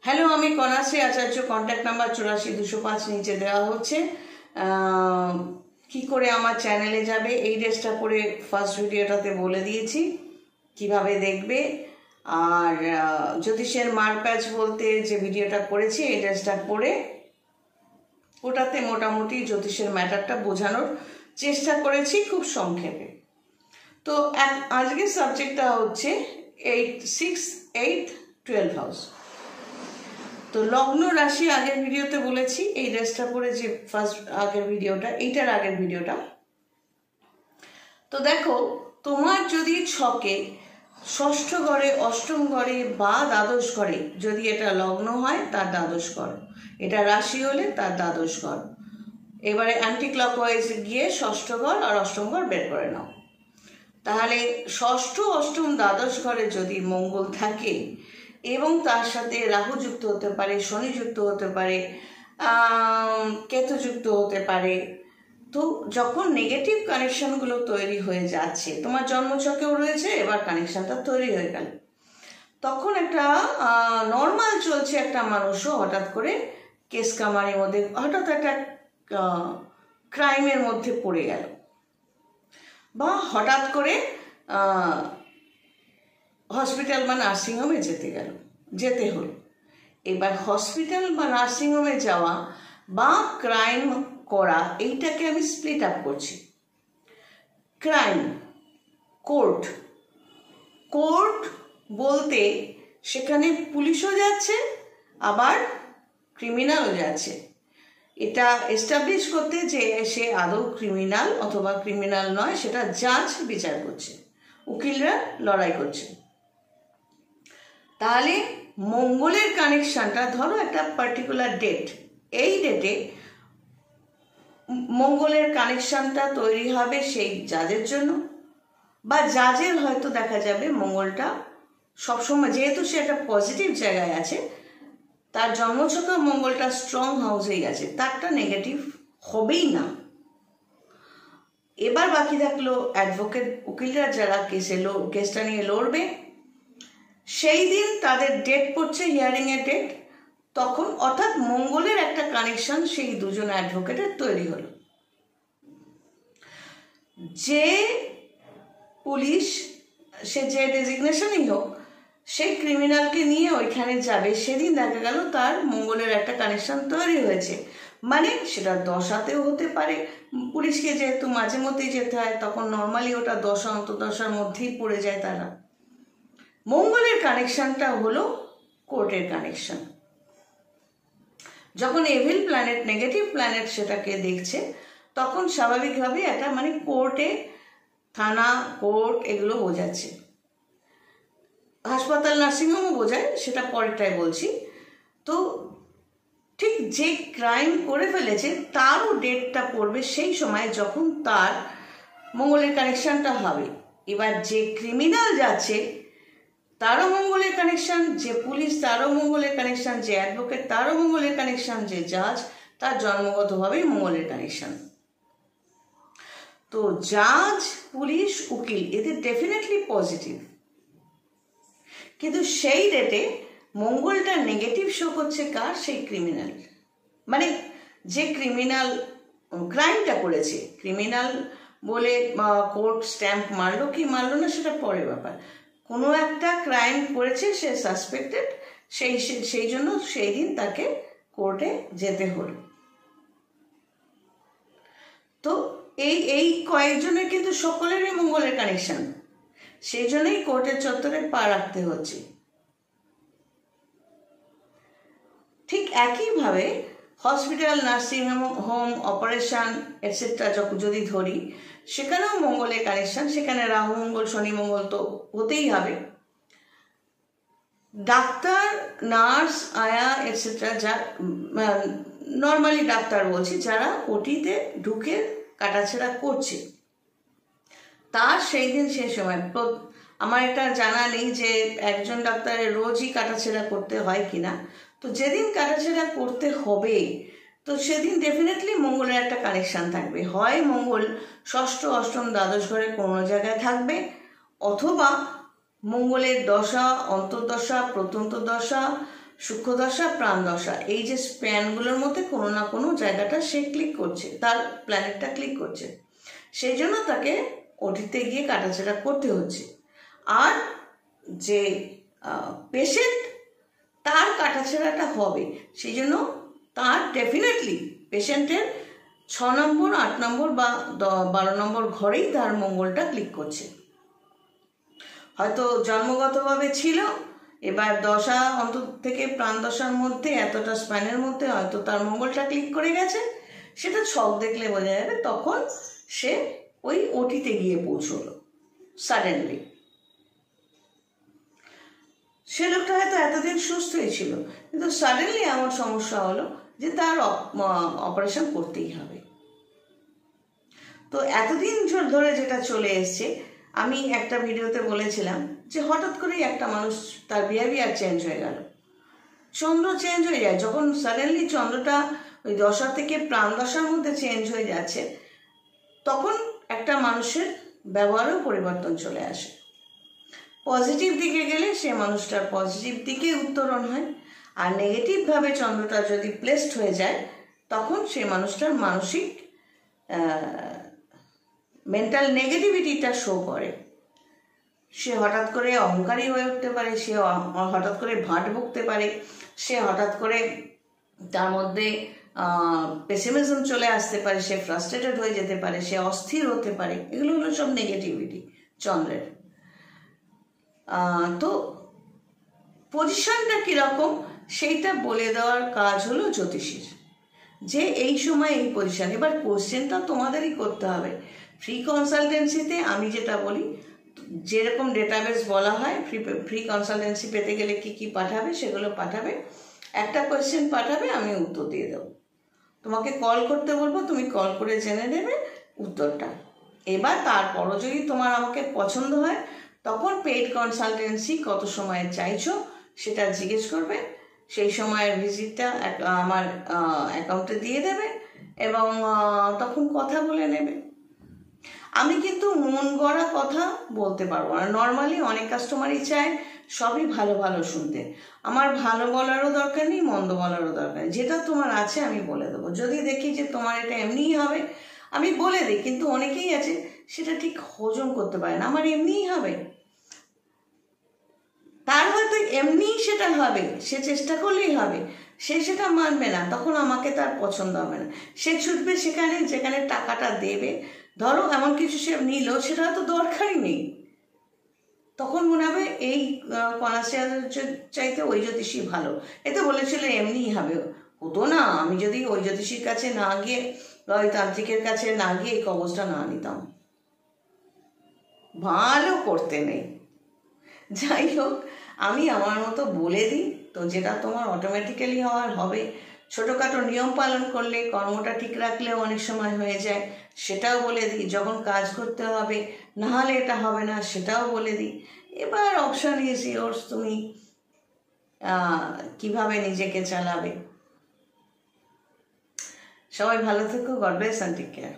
Hello, আমি কন্যাশ্রী আচার্য। Contact number 84-205 নিচে দেওয়া হচ্ছে। কি করে আমার চ্যানেলে যাবে, এই ড্রেসটা পরে ফার্স্ট ভিডিওটাতে বলে দিয়েছি কিভাবে দেখবে। আর জ্যোতিষের মারপ্যাচ বলতে যে ভিডিওটা করেছি এই ড্রেসটা পরে, ওটাতে মোটামুটি জ্যোতিষের ম্যাটারটা বোঝানোর চেষ্টা করেছি খুব সংক্ষেপে। তো আজকের সাবজেক্টটা হচ্ছে 6, 8, 12 হাউস। তো লগ্ন রাশি আগের ভিডিওতে বলেছি, এই ড্রেসটা পরে যে ফার্স্ট আগের ভিডিওটা, এইটার আগের ভিডিওটা। তো দেখো, তোমার যদি ছকে ষষ্ঠ ঘরে, অষ্টম ঘরে বা দ্বাদশ ঘরে যদি এটা লগ্ন হয় তার দ্বাদশ ঘর, এটা রাশি হলে তার দ্বাদশ ঘর। এবারে অ্যান্টি ক্লকওয়াইজ গিয়ে ষষ্ঠ ঘর আর অষ্টম ঘর বের করে নাও। তাহলে ষষ্ঠ, অষ্টম, দ্বাদশ ঘরে যদি মঙ্গল থাকে এবং তার সাথে রাহু যুক্ত হতে পারে, শনি যুক্ত হতে পারে, কেতু যুক্ত হতে পারে, তো যখন নেগেটিভ কানেকশনগুলো তৈরি হয়ে যাচ্ছে, তোমার জন্মছকেও রয়েছে, এবার কানেকশনটা তৈরি হয়ে গেল, তখন একটা নর্মাল চলছে একটা মানুষও হঠাৎ করে কেস কামারির মধ্যে, হঠাৎ একটা ক্রাইমের মধ্যে পড়ে গেল, বা হঠাৎ করে হসপিটাল বা নার্সিংহোমে যেতে হলো। এবার হসপিটাল বা নার্সিংহোমে যাওয়া বা ক্রাইম করা, এইটাকে আমি স্প্লিট আপ করছি। ক্রাইম, কোর্ট বলতে সেখানে পুলিশও যাচ্ছে আবার ক্রিমিনালও যাচ্ছে। এটা এস্টাবলিশ করতে যে সে আদৌ ক্রিমিনাল অথবা ক্রিমিনাল নয়, সেটা জাজ বিচার করছে, উকিলরা লড়াই করছে। তাহলে মঙ্গলের কানেকশনটা, ধরো একটা পার্টিকুলার ডেট, এই ডেটে মঙ্গলের কানেকশনটা তৈরি হবে সেই জাজের জন্য, বা জাজের হয়তো দেখা যাবে মঙ্গলটা সবসময়, যেহেতু সে একটা পজিটিভ জায়গায় আছে, তার জন্মছকে মঙ্গলটা স্ট্রং হাউসেই আছে, তারটা নেগেটিভ হবেই না। এবার বাকি থাকলো অ্যাডভোকেট, উকিলরা যারা কেসটা নিয়ে লড়বে, সেই দিন তাদের ডেট পড়ছে, হিয়ারিংয়ের ডেট, তখন অর্থাৎ মঙ্গলের একটা কানেকশন সেই দুজন অ্যাডভোকেটের তৈরি হলো। যে পুলিশ, সে যে ডেজিগনেশনই হোক, সেই ক্রিমিনালকে নিয়ে ওইখানে যাবে, সেদিন দেখা গেল তার মঙ্গলের একটা কানেকশন তৈরি হয়েছে। মানে সেটা দশাতেও হতে পারে, পুলিশকে যেহেতু মাঝে মধ্যেই যেতে হয়, তখন নর্মালি ওটা দশা অন্তর্দশার মধ্যেই পড়ে যায় তারা। মঙ্গলের কানেকশনটা হলো কোর্টের কানেকশন। যখন এভিল প্ল্যানেট, নেগেটিভ প্ল্যানেট সেটাকে দেখছে, তখন স্বাভাবিকভাবে একটা কোর্টে, থানা, কোর্ট এগুলো বোঝাচ্ছে। হাসপাতাল, নার্সিংহোমও বোঝায়, সেটা পরেরটাই বলছি। তো ঠিক যে ক্রাইম করে ফেলেছে তারও ডেটটা পড়বে সেই সময় যখন তার মঙ্গলের কানেকশনটা হবে। এবার যে ক্রিমিনাল যাচ্ছে তারও মঙ্গলের কানেকশন, যে পুলিশ তারও মঙ্গলের কানেকশন, যে অ্যাডভোকেট তারও মঙ্গলের কানেকশন, যে জাজ তার জন্মগতভাবেই মঙ্গলের কানেকশন। তো জাজ, পুলিশ, উকিল এদের ডেফিনেটলি পজিটিভ, কিন্তু সেই ডেটে মঙ্গলটা নেগেটিভ শো করছে কার? সেই ক্রিমিনাল। মানে যে ক্রিমিনাল ক্রাইমটা করেছে, ক্রিমিনাল বলে কোর্ট স্ট্যাম্প মারলো কি মারলো না সেটা পরের ব্যাপার, কোনো একটা ক্রাইম করেছে, সে সাসপেক্টেড, সেই জন্য সেই দিন তাকে কোর্টে যেতে হলো। তো এই কয়েকজনের কিন্তু সকলেরই মঙ্গলের কানেকশন, সেই জন্যই কোর্টের চত্বরে পা রাখতে হচ্ছে। ঠিক একইভাবে hospital, nursing home, operation etcetera যদি ধরি, সেখানেও মঙ্গলের কানেকশন, সেখানে রাহু মঙ্গল, শনি মঙ্গল তো হতেই হবে। ডাক্তার, নার্স, আয়া এটসেট্রা, যা নর্মালি ডাক্তার বলছি, যারা ওটিতে ঢুকে কাটাছেড়া করছে, তার সেই দিন সেই সময়, আমার এটা জানা নেই যে একজন ডাক্তারের রোজই কাটাছেড়া করতে হয় কিনা, তো যেদিন কাটাছেড়া করতে হবে তো সেদিন ডেফিনেটলি মঙ্গলের একটা কানেকশন থাকবে। হয় মঙ্গল ষষ্ঠ, অষ্টম, দ্বাদশ ঘরে কোনো জায়গায় থাকবে, অথবা মঙ্গলের দশা, অন্তর্দশা, প্রত্যন্ত দশা সূক্ষ্ম দশা, প্রাণ দশা, এই যে স্প্যানগুলোর মধ্যে কোনো না কোনো জায়গাটা সে ক্লিক করছে, তার প্ল্যানেটটা ক্লিক করছে, সেই জন্য তাকে ওটিতে গিয়ে কাটাছেড়া করতে হচ্ছে। আর যে পেশেন্ট, তার কাটাছেড়াটা হবে, সেই জন্য তার ডেফিনেটলি পেশেন্টের 6 নম্বর, 8 নম্বর বা 12 নম্বর ঘরেই তার মঙ্গলটা ক্লিক করছে। হয়তো জন্মগতভাবে ছিল, এবার দশা অন্তর থেকে প্রাণ দশার মধ্যে এতটা স্প্যানের মধ্যে হয়তো তার মঙ্গলটা ক্লিক করে গেছে, সেটা ছক দেখলে বোঝা যাবে। তখন সে ওই ওটিতে গিয়ে পৌঁছলো সাডেনলি। সে লোকটা হয়তো এতদিন সুস্থই ছিল, কিন্তু সাডেনলি এমন সমস্যা হলো যে তার অপারেশন করতেই হবে। তো এতদিন ধরে যেটা চলে এসছে, আমি একটা ভিডিওতে বলেছিলাম যে হঠাৎ করেই একটা মানুষ তার বিহেভিয়ার চেঞ্জ হয়ে গেল, চন্দ্র চেঞ্জ হয়ে যায়। যখন সাডেনলি চন্দ্রটা ওই দশা থেকে প্রাণ দশার মধ্যে চেঞ্জ হয়ে যাচ্ছে, তখন একটা মানুষের ব্যবহারেও পরিবর্তন চলে আসে। পজিটিভ দিকে গেলে সে মানুষটার পজিটিভ দিকে উত্তরণ হয়, আর নেগেটিভভাবে চন্দ্রটা যদি প্লেসড হয়ে যায়, তখন সে মানুষটার মানসিক মেন্টাল নেগেটিভিটিটা শো করে। সে হঠাৎ করে অহংকারী হয়ে উঠতে পারে, সে হঠাৎ করে ভাট বকতে পারে, সে হঠাৎ করে তার মধ্যে পেসিমিজম চলে আসতে পারে, সে ফ্রাস্ট্রেটেড হয়ে যেতে পারে, সে অস্থির হতে পারে। এগুলো হলো সব নেগেটিভিটি চন্দ্রের। তো পজিশনটা কীরকম সেইটা বলে দেওয়ার কাজ হলো জ্যোতিষীর, যে এই সময় এই পজিশন। এবার কোশ্চেনটা তোমাদেরই করতে হবে। ফ্রি কনসালটেন্সিতে আমি যেটা বলি, যেরকম ডেটাবেস বলা হয়, ফ্রি কনসালটেন্সি পেতে গেলে কি কি পাঠাবে সেগুলো পাঠাবে। একটা কোয়েশ্চেন পাঠাবে, আমি উত্তর দিয়ে দেবো। তোমাকে কল করতে বলবো, তুমি কল করে জেনে নেবে উত্তরটা। এবার তারপরও যদি তোমার আমাকে পছন্দ হয়, তখন পেইড কনসালটেন্সি কত সময়ে চাইছো সেটা জিজ্ঞেস করবে। সেই সময়ের ভিজিটটা আমার অ্যাকাউন্টে দিয়ে দেবে এবং তখন কথা বলে নেবে। আমি কিন্তু মন গড়া কথা বলতে পারবো না। নর্মালি অনেক কাস্টমারই চায় সবই ভালো ভালো শুনতে। আমার ভালো বলারও দরকার নেই, মন্দ বলারও দরকার নেই। যেটা তোমার আছে আমি বলে দেবো। যদি দেখি যে তোমার এটা এমনিই হবে, আমি বলে দিই। কিন্তু অনেকেই আছে সেটা ঠিক হজম করতে পারে না, আমার এমনিই হবে। তার হয়তো এমনিই সেটা হবে, সে চেষ্টা করলেই হবে, সে সেটা মানবে না, তখন আমাকে তার পছন্দ হবে না। সে ছুটবে সেখানে যেখানে টাকাটা দেবে। ধরো এমন কিছু সে নিল, সেটা হয়তো দরকারই নেই, তখন মনে হবে এই কনার্সিয়ালের চাইতে ওই জ্যোতিষী ভালো, এতে বলেছিল এমনিই হবে। হতো না, আমি যদি ওই জ্যোতিষীর কাছে না গিয়ে বা ওই তান্ত্রিকের কাছে না গিয়ে এই কবচটা না নিতাম, ভালো করতে নেই। যাই হোক, আমি আমার মতো বলে দিই, তো যেটা তোমার অটোমেটিক্যালি হওয়ার হবে। ছোটোখাটো নিয়ম পালন করলে, কর্মটা ঠিক রাখলেও অনেক সময় হয়ে যায়, সেটাও বলে দিই। যখন কাজ করতে হবে, নাহলে এটা হবে না, সেটাও বলে দিই। এবার অপশন ইজ ইয়োর্স, তুমি কিভাবে নিজেকে চালাবে। সবাই ভালো থেকো। God bless and take care.